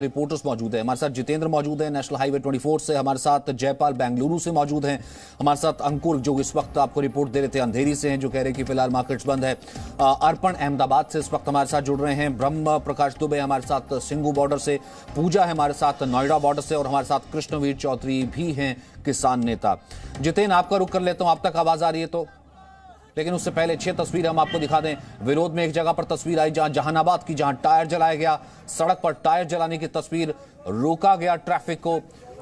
Reporters मौजूद है। हमारे साथ जितेंद्र मौजूद है नेशनल हाईवे 24 से, हमारे साथ जयपाल बेंगलुरु से मौजूद हैं, हमारे साथ अंकुर जो इस वक्त आपको रिपोर्ट दे रहे थे अंधेरी से हैं, जो कह रहे हैं कि फिलहाल मार्केट्स बंद है। अर्पण अहमदाबाद से इस वक्त हमारे साथ जुड़ रहे हैं, ब्रह्म प्रकाश दुबे हमारे साथ सिंगू बॉर्डर से, पूजा है हमारे साथ नोएडा बॉर्डर से और हमारे साथ कृष्णवीर चौधरी भी हैं किसान नेता। जितेंद्र, आपका रुख कर लेता हूं, आप तक आवाज आ रही है तो, लेकिन उससे पहले 6 तस्वीर हम आपको दिखा दें। विरोध में एक जगह पर तस्वीर आई जहां जहानाबाद की, जहां टायर जलाया गया, सड़क पर टायर जलाने की तस्वीर, रोका गया ट्रैफिक को,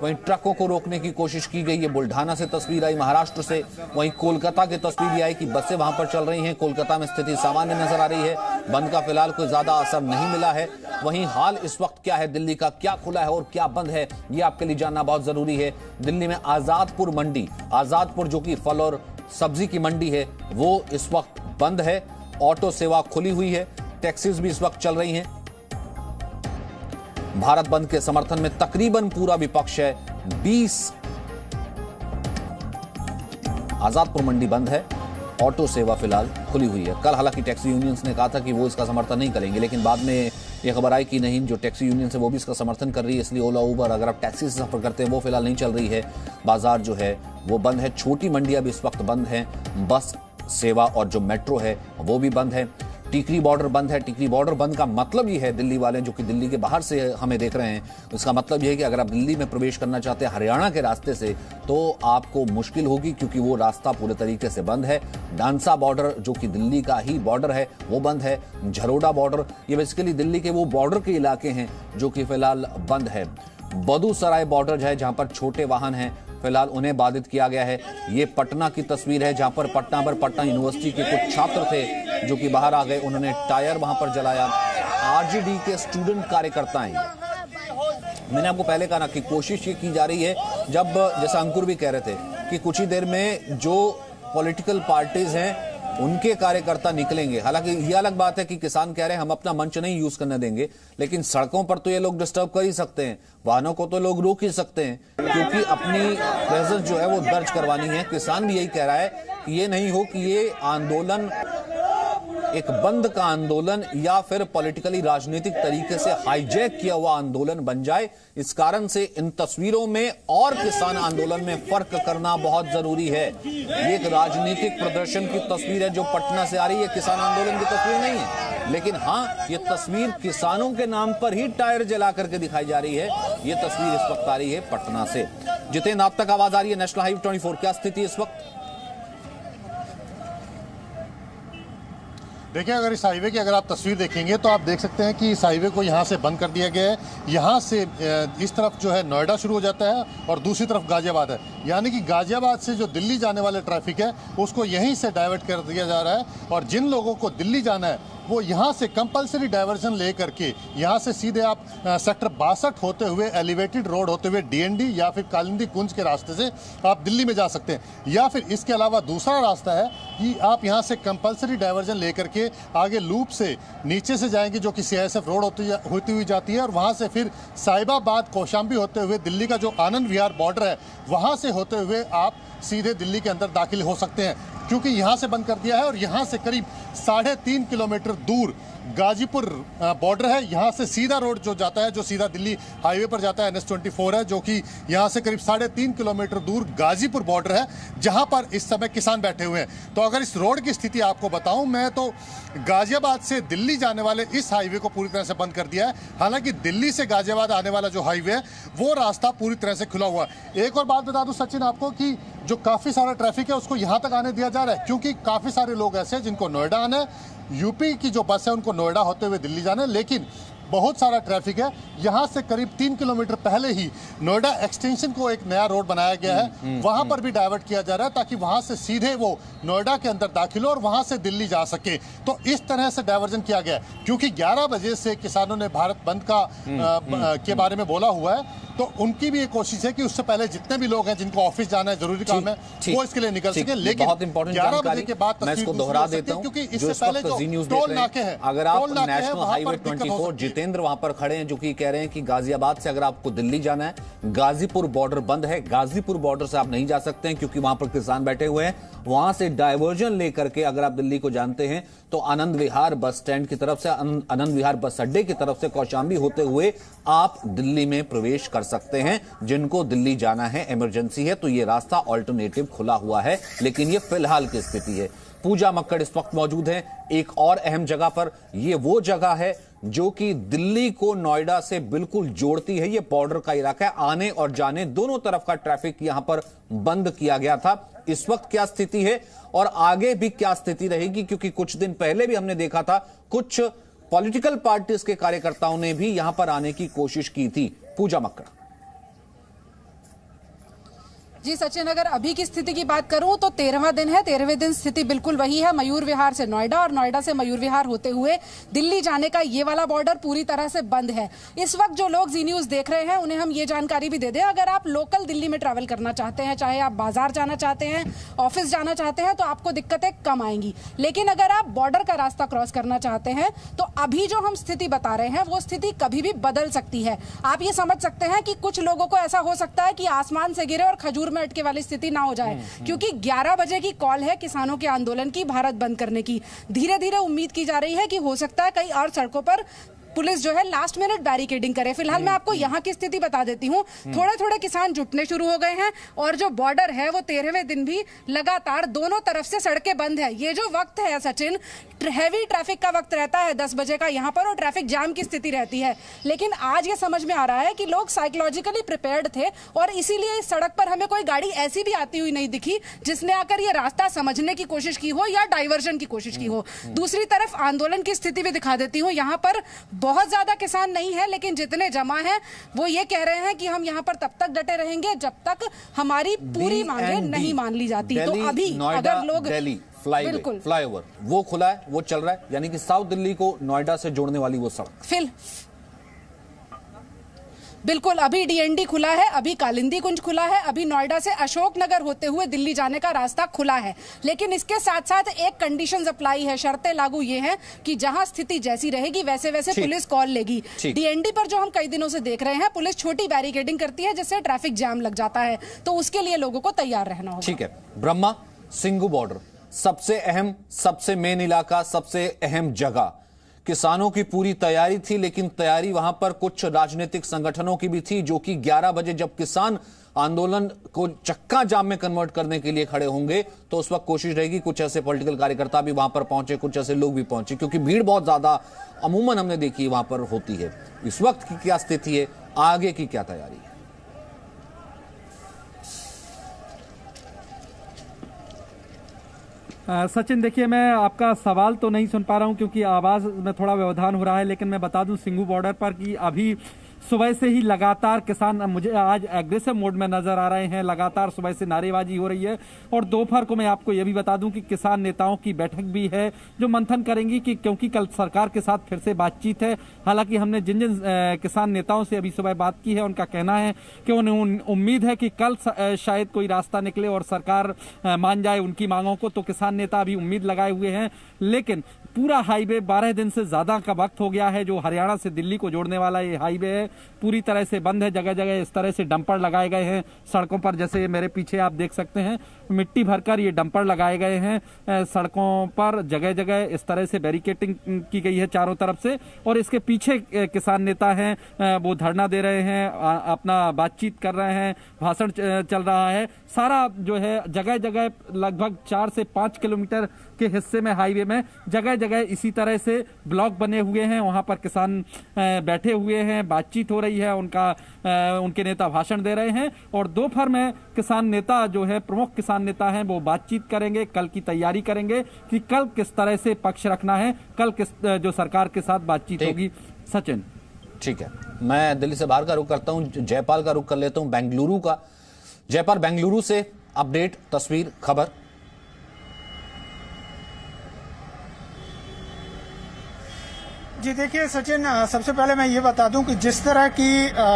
वहीं ट्रकों को रोकने की कोशिश की गई है। बुल्ढाना से तस्वीर आई, महाराष्ट्र से, वहीं कोलकाता की तस्वीर भी आई कि बसें वहां पर चल रही हैं। कोलकाता में स्थिति सामान्य नजर आ रही है, बंद का फिलहाल कोई ज्यादा असर नहीं मिला है। वहीं हाल इस वक्त क्या है दिल्ली का, क्या खुला है और क्या बंद है, ये आपके लिए जानना बहुत जरूरी है। दिल्ली में आजादपुर मंडी, आजादपुर जो कि फल और सब्जी की मंडी है, वो इस वक्त बंद है। ऑटो सेवा खुली हुई है, टैक्सीज भी इस वक्त चल रही हैं। भारत बंद के समर्थन में तकरीबन पूरा विपक्ष है। 20 आजादपुर मंडी बंद है, ऑटो सेवा फिलहाल खुली हुई है। कल हालांकि टैक्सी यूनियंस ने कहा था कि वो इसका समर्थन नहीं करेंगे, लेकिन बाद में ये खबर आई कि नहीं, जो टैक्सी यूनियन है वो भी इसका समर्थन कर रही है। इसलिए ओला उबर अगर आप टैक्सी से सफर करते हैं वो फिलहाल नहीं चल रही है। बाजार जो है वो बंद है, छोटी मंडियां भी इस वक्त बंद हैं, बस सेवा और जो मेट्रो है वो भी बंद है। टीकरी बॉर्डर बंद है। टीकरी बॉर्डर बंद का मतलब ये है, दिल्ली वाले जो कि दिल्ली के बाहर से हमें देख रहे हैं, इसका मतलब ये है कि अगर आप दिल्ली में प्रवेश करना चाहते हैं हरियाणा के रास्ते से तो आपको मुश्किल होगी, क्योंकि वो रास्ता पूरे तरीके से बंद है। डांसा बॉर्डर जो कि दिल्ली का ही बॉर्डर है वो बंद है। झरोडा बॉर्डर, ये बेसिकली दिल्ली के वो बॉर्डर के इलाके हैं जो कि फिलहाल बंद है। बदूसराय बॉर्डर है जहां पर छोटे वाहन हैं, फिलहाल उन्हें बाधित किया गया है। ये पटना की तस्वीर है जहां पर पटना यूनिवर्सिटी के कुछ छात्र थे जो कि बाहर आ गए, उन्होंने टायर वहां पर जलाया। आरजेडी के स्टूडेंट कार्यकर्ता हैं। मैंने आपको पहले कहा ना कि कोशिश ये की जा रही है, जब जैसा अंकुर भी कह रहे थे कि कुछ ही देर में जो पॉलिटिकल पार्टीज हैं उनके कार्यकर्ता निकलेंगे। हालांकि ये अलग बात है कि किसान कह रहे हैं हम अपना मंच नहीं यूज करने देंगे, लेकिन सड़कों पर तो ये लोग डिस्टर्ब कर ही सकते हैं, वाहनों को तो लोग रोक ही सकते हैं, क्योंकि अपनी प्रेजेंस जो है वो दर्ज करवानी है। किसान भी यही कह रहा है कि ये नहीं हो कि ये आंदोलन एक बंद का आंदोलन या फिर पॉलिटिकली राजनीतिक तरीके से हाईजैक किया हुआ आंदोलन बन जाए। इस कारण से इन तस्वीरों में और किसान आंदोलन में फर्क करना बहुत जरूरी है। ये एक राजनीतिक प्रदर्शन की तस्वीर है जो पटना से आ रही है, किसान आंदोलन की तस्वीर नहीं है। लेकिन हाँ, ये तस्वीर किसानों के नाम पर ही टायर जला करके दिखाई जा रही है। ये तस्वीर इस वक्त आ रही है पटना से। जितेंद्र, आप तक आवाज आ रही है नेशनल हाईवे 24, क्या स्थिति इस वक्त? देखिए, अगर इस हाईवे की अगर आप तस्वीर देखेंगे तो आप देख सकते हैं कि इस हाईवे को यहाँ से बंद कर दिया गया है। यहाँ से इस तरफ जो है नोएडा शुरू हो जाता है और दूसरी तरफ गाजियाबाद है, यानी कि गाजियाबाद से जो दिल्ली जाने वाले ट्रैफिक है उसको यहीं से डाइवर्ट कर दिया जा रहा है। और जिन लोगों को दिल्ली जाना है वो यहाँ से कंपलसरी डाइवर्जन ले करके यहाँ से सीधे आप सेक्टर 62 होते हुए एलिवेटेड रोड होते हुए डीएनडी या फिर कालिंदी कुंज के रास्ते से आप दिल्ली में जा सकते हैं। या फिर इसके अलावा दूसरा रास्ता है कि आप यहाँ से कंपलसरी डाइवर्जन ले करके आगे लूप से नीचे से जाएंगे जो कि CISF रोड होती हुई जाती है, और वहाँ से फिर साहिबाबाद कौशाम्बी होते हुए दिल्ली का जो आनंद विहार बॉर्डर है वहाँ से होते हुए आप सीधे दिल्ली के अंदर दाखिल हो सकते हैं। क्योंकि यहाँ से बंद कर दिया है और यहाँ से करीब 3.5 किलोमीटर दूर गाजीपुर बॉर्डर है। यहाँ से सीधा रोड जो जाता है, जो सीधा दिल्ली हाईवे पर जाता है, NH24 है, जो कि यहाँ से करीब 3.5 किलोमीटर दूर गाजीपुर बॉर्डर है, जहाँ पर इस समय किसान बैठे हुए हैं। तो अगर इस रोड की स्थिति आपको बताऊं मैं, तो गाजियाबाद से दिल्ली जाने वाले इस हाईवे को पूरी तरह से बंद कर दिया है। हालांकि दिल्ली से गाजियाबाद आने वाला जो हाईवे है वो रास्ता पूरी तरह से खुला हुआ है। एक और बात बता दूं सचिन आपको कि जो काफ़ी सारा ट्रैफिक है उसको यहाँ तक आने दिया जा रहा है, क्योंकि काफ़ी सारे लोग ऐसे हैं जिनको नोएडा आना है, यूपी की जो बस है उनको नोएडा होते हुए दिल्ली जाना है, लेकिन बहुत सारा ट्रैफिक है। यहाँ से करीब 3 किलोमीटर पहले ही नोएडा एक्सटेंशन को एक नया रोड बनाया गया है, वहाँ पर भी डाइवर्ट किया जा रहा है ताकि वहाँ से सीधे वो नोएडा के अंदर दाखिल हो और वहाँ से दिल्ली जा सके। तो इस तरह से डाइवर्जन किया गया है, क्योंकि 11 बजे से किसानों ने भारत बंद का के बारे में बोला हुआ है। तो उनकी भी एक कोशिश है कि उससे पहले जितने भी लोग हैं जिनको ऑफिस जाना है, जरूरी काम है, वो इसके लिए निकल सके। लेकिन बहुत इंपॉर्टेंट 11 बजे के बाद मैं इसको दोहरा देता हूं, क्योंकि जो इससे पहले जो टोल नाके हैं, अगर आप नेशनल हाईवे 24 जितेंद्र वहां पर खड़े हैं, जो कि कह रहे हैं कि गाजियाबाद से अगर आपको दिल्ली जाना है, गाजीपुर बॉर्डर बंद है, गाजीपुर बॉर्डर से आप नहीं जा सकते हैं क्योंकि वहां पर किसान बैठे हुए हैं। वहां से डायवर्जन लेकर के अगर आप दिल्ली को जानते हैं तो आनंद विहार बस स्टैंड की तरफ से, आनंद विहार बस अड्डे की तरफ से कौशाम्बी होते हुए आप दिल्ली में प्रवेश कर सकते हैं। जिनको दिल्ली जाना है, इमरजेंसी है, तो यह रास्ता ऑल्टरनेटिव खुला हुआ है। लेकिन यह फिलहाल की स्थिति है। पूजा मक्कड़ इस वक्त मौजूद है एक और अहम जगह पर। यह वो जगह है जो कि दिल्ली को नोएडा से बिल्कुल जोड़ती है। यह बॉर्डर का इलाका है, आने और जाने दोनों तरफ का ट्रैफिक यहां पर बंद किया गया था। इस वक्त क्या स्थिति है और आगे भी क्या स्थिति रहेगी, क्योंकि कुछ दिन पहले भी हमने देखा था कुछ पॉलिटिकल पार्टीज के कार्यकर्ताओं ने भी यहां पर आने की कोशिश की थी। पूजा मक्कड़। जी सचिन, अगर अभी की स्थिति की बात करूं तो 13वां दिन है। 13वें दिन स्थिति बिल्कुल वही है। मयूर विहार से नोएडा और नोएडा से मयूर विहार होते हुए दिल्ली जाने का ये वाला बॉर्डर पूरी तरह से बंद है। इस वक्त जो लोग जी न्यूज देख रहे हैं उन्हें हम ये जानकारी भी दे दें, अगर आप लोकल दिल्ली में ट्रैवल करना चाहते हैं, चाहे आप बाजार जाना चाहते हैं, ऑफिस जाना चाहते हैं, तो आपको दिक्कतें कम आएंगी। लेकिन अगर आप बॉर्डर का रास्ता क्रॉस करना चाहते हैं तो अभी जो हम स्थिति बता रहे हैं वो स्थिति कभी भी बदल सकती है। आप ये समझ सकते हैं कि कुछ लोगों को ऐसा हो सकता है कि आसमान से गिरे और खजूर में अटके वाली स्थिति ना हो जाए, क्योंकि 11 बजे की कॉल है किसानों के आंदोलन की, भारत बंद करने की। धीरे धीरे उम्मीद की जा रही है कि हो सकता है कई और सड़कों पर पुलिस जो है लास्ट मिनट बैरिकेडिंग करे। फिलहाल मैं आपको यहाँ की स्थिति बता देती हूँ। थोड़े थोड़े किसान जुटने शुरू हो गए हैं और जो बॉर्डर है वो 13वें दिन भी लगातार दोनों तरफ से सड़कें बंद है। ये जो वक्त है सचिन, हैवी ट्रैफिक का वक्त रहता है 10 बजे का यहाँ पर, और ट्रैफिक जाम की स्थिति रहती है। लेकिन आज ये समझ में आ रहा है कि लोग साइकोलॉजिकली प्रिपेयर्ड थे और इसीलिए इस सड़क पर हमें कोई गाड़ी ऐसी भी आती हुई नहीं दिखी जिसने आकर ये रास्ता समझने की कोशिश की हो या डाइवर्जन की कोशिश की हो। दूसरी तरफ आंदोलन की स्थिति भी दिखा देती हूँ। यहाँ पर बहुत ज्यादा किसान नहीं है, लेकिन जितने जमा हैं वो ये कह रहे हैं कि हम यहाँ पर तब तक डटे रहेंगे जब तक हमारी पूरी मांगे नहीं मान ली जाती। तो अभी अगर लोग फ्लाईओवर वो खुला है, वो चल रहा है, यानी कि साउथ दिल्ली को नोएडा से जोड़ने वाली वो सड़क बिल्कुल अभी डीएनडी खुला है, अभी कालिंदी कुंज खुला है, अभी नोएडा से अशोकनगर होते हुए दिल्ली जाने का रास्ता खुला है। लेकिन इसके साथ साथ एक कंडीशंस अप्लाई है, शर्तें लागू ये हैं कि जहां स्थिति जैसी रहेगी वैसे वैसे पुलिस कॉल लेगी। डीएनडी पर जो हम कई दिनों से देख रहे हैं, पुलिस छोटी बैरिकेडिंग करती है जिससे ट्रैफिक जाम लग जाता है, तो उसके लिए लोगों को तैयार रहना होगा। ठीक है। ब्रह्मा सिंगू बॉर्डर सबसे अहम, सबसे मेन इलाका, सबसे अहम जगह। किसानों की पूरी तैयारी थी, लेकिन तैयारी वहां पर कुछ राजनीतिक संगठनों की भी थी, जो कि 11 बजे जब किसान आंदोलन को चक्का जाम में कन्वर्ट करने के लिए खड़े होंगे तो उस वक्त कोशिश रहेगी कुछ ऐसे पॉलिटिकल कार्यकर्ता भी वहां पर पहुंचे, कुछ ऐसे लोग भी पहुंचे, क्योंकि भीड़ बहुत ज्यादा अमूमन हमने देखी वहां पर होती है। इस वक्त की क्या स्थिति है, आगे की क्या तैयारी है? सचिन देखिए, मैं आपका सवाल तो नहीं सुन पा रहा हूं क्योंकि आवाज में थोड़ा व्यवधान हो रहा है, लेकिन मैं बता दूं सिंगू बॉर्डर पर कि अभी सुबह से ही लगातार किसान मुझे आज एग्रेसिव मोड में नजर आ रहे हैं। लगातार सुबह से नारेबाजी हो रही है और दोपहर को मैं आपको यह भी बता दूं कि किसान नेताओं की बैठक भी है जो मंथन करेंगी कि क्योंकि कल सरकार के साथ फिर से बातचीत है। हालांकि हमने जिन जिन किसान नेताओं से अभी सुबह बात की है उनका कहना है कि उन्हें उम्मीद है कि कल शायद कोई रास्ता निकले और सरकार मान जाए उनकी मांगों को। तो किसान नेता अभी उम्मीद लगाए हुए हैं, लेकिन पूरा हाईवे 12 दिन से ज्यादा का वक्त हो गया है। जो हरियाणा से दिल्ली को जोड़ने वाला ये हाईवे है पूरी तरह से बंद है। जगह जगह इस तरह से डंपर लगाए गए हैं सड़कों पर, जैसे मेरे पीछे आप देख सकते हैं मिट्टी भरकर ये डंपर लगाए गए हैं सड़कों पर। जगह जगह इस तरह से बैरिकेडिंग की गई है चारों तरफ से, और इसके पीछे किसान नेता हैं वो धरना दे रहे हैं, अपना बातचीत कर रहे हैं, भाषण चल रहा है। सारा जो है जगह जगह लगभग 4 से 5 किलोमीटर के हिस्से में हाईवे में जगह जगह इसी तरह से ब्लॉक बने हुए हैं। वहां पर किसान बैठे हुए हैं, बातचीत हो रही है, उनके नेता भाषण दे रहे हैं। और दोपहर में किसान नेता जो है प्रमुख किसान नेता हैं वो बातचीत करेंगे, कल की तैयारी करेंगे कि कल किस तरह से पक्ष रखना है, कल किस जो सरकार के साथ बातचीत होगी। सचिन ठीक है, मैं दिल्ली से बाहर का रुख करता हूं, जयपाल का रुख कर लेता हूं, बेंगलुरु का। जयपाल, बेंगलुरु से अपडेट, तस्वीर, खबर। जी देखिए सचिन, सबसे पहले मैं ये बता दूं कि जिस तरह की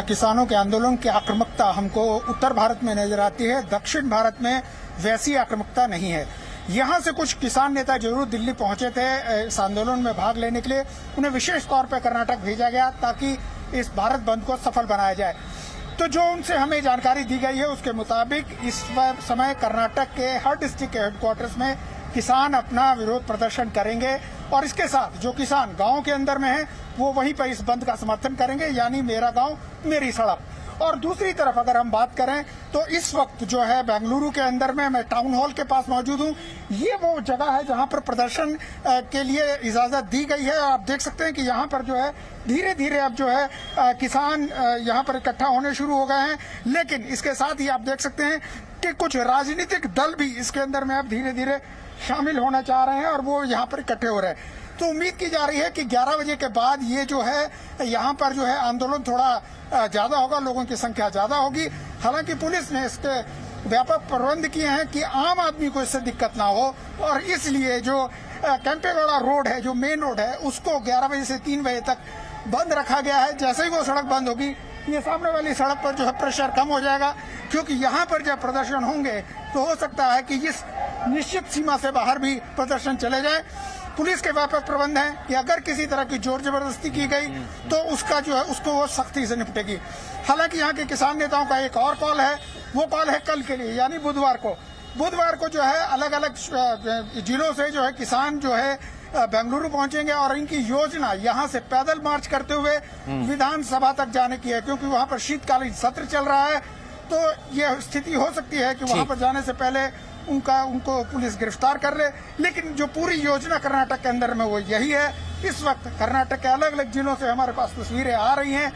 किसानों के आंदोलन की आक्रामकता हमको उत्तर भारत में नजर आती है, दक्षिण भारत में वैसी आक्रामकता नहीं है। यहाँ से कुछ किसान नेता जरूर दिल्ली पहुंचे थे इस आंदोलन में भाग लेने के लिए। उन्हें विशेष तौर पर कर्नाटक भेजा गया ताकि इस भारत बंद को सफल बनाया जाए। तो जो उनसे हमें जानकारी दी गई है उसके मुताबिक इस समय कर्नाटक के हर डिस्ट्रिक्ट के हेडक्वार्टर्स में किसान अपना विरोध प्रदर्शन करेंगे और इसके साथ जो किसान गांव के अंदर में है वो वहीं पर इस बंद का समर्थन करेंगे, यानी मेरा गांव मेरी सड़क। और दूसरी तरफ अगर हम बात करें तो इस वक्त जो है बेंगलुरु के अंदर में मैं टाउन हॉल के पास मौजूद हूं। ये वो जगह है जहां पर प्रदर्शन के लिए इजाजत दी गई है। आप देख सकते हैं कि यहां पर जो है धीरे धीरे अब जो है किसान यहां पर इकट्ठा होने शुरू हो गए हैं। लेकिन इसके साथ ही आप देख सकते हैं कि कुछ राजनीतिक दल भी इसके अंदर में अब धीरे धीरे शामिल होना चाह रहे हैं और वो यहाँ पर इकट्ठे हो रहे हैं। तो उम्मीद की जा रही है कि 11 बजे के बाद ये जो है यहाँ पर जो है आंदोलन थोड़ा ज्यादा होगा, लोगों की संख्या ज्यादा होगी। हालांकि पुलिस ने इसके व्यापक प्रबंध किए हैं कि आम आदमी को इससे दिक्कत ना हो और इसलिए जो कैंपेगौड़ा रोड है, जो मेन रोड है, उसको 11 बजे से 3 बजे तक बंद रखा गया है। जैसे ही वो सड़क बंद होगी ये सामने वाली सड़क पर जो है प्रेशर कम हो जाएगा, क्योंकि यहाँ पर जब प्रदर्शन होंगे तो हो सकता है कि इस निश्चित सीमा से बाहर भी प्रदर्शन चले जाए। पुलिस के व्यापक प्रबंध हैं कि अगर किसी तरह की जोर जबरदस्ती की गई तो उसका जो है उसको वो सख्ती से निपटेगी। हालांकि यहाँ के किसान नेताओं का एक और कॉल है, वो कॉल है कल के लिए, यानी बुधवार को जो है अलग अलग जिलों से जो है किसान जो है बेंगलुरु पहुंचेंगे और इनकी योजना यहाँ से पैदल मार्च करते हुए विधानसभा तक जाने की है, क्योंकि वहाँ पर शीतकालीन सत्र चल रहा है। तो ये स्थिति हो सकती है कि वहाँ पर जाने से पहले उनको पुलिस गिरफ्तार कर ले। लेकिन जो पूरी योजना कर्नाटक के अंदर में वो यही है। इस वक्त कर्नाटक के अलग अलग जिलों से हमारे पास तस्वीरें आ रही हैं।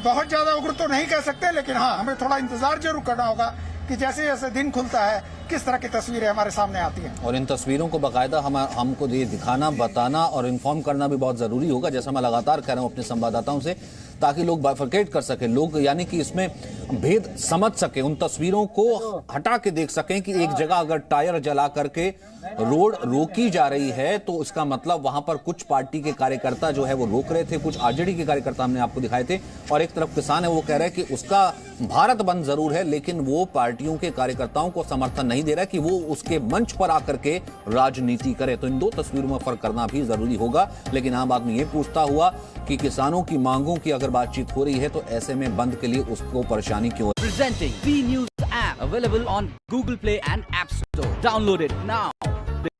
बहुत ज्यादा उग्र तो नहीं कह सकते, लेकिन हाँ हमें थोड़ा इंतजार जरूर करना होगा कि जैसे जैसे दिन खुलता है किस तरह की तस्वीरें हमारे सामने आती हैं। और इन तस्वीरों को बाकायदा हमको ये दिखाना, बताना और इन्फॉर्म करना भी बहुत जरूरी होगा, जैसा मैं लगातार कह रहा हूँ अपने संवाददाताओं से, ताकि लोग बाइफरकेट कर सके, लोग यानी कि इसमें भेद समझ सके, उन तस्वीरों को हटा के देख सकें कि एक जगह अगर टायर जला करके रोड रोकी जा रही है तो इसका मतलब वहां पर कुछ पार्टी के कार्यकर्ता जो है वो रोक रहे थे, कुछ आरजेडी के कार्यकर्ता हमने आपको दिखाए थे, और एक तरफ किसान है वो कह रहे हैं कि उसका भारत बंद जरूर है लेकिन वो पार्टियों के कार्यकर्ताओं को समर्थन नहीं दे रहा कि वो उसके मंच पर आकर के राजनीति करे। तो इन दो तस्वीरों में फर्क करना भी जरूरी होगा। लेकिन आम आदमी ये पूछता हुआ कि किसानों की मांगों की अगर बातचीत हो रही है तो ऐसे में बंद के लिए उसको परेशानी क्यों? Presenting B News app available on Google Play and App Store. Download it now.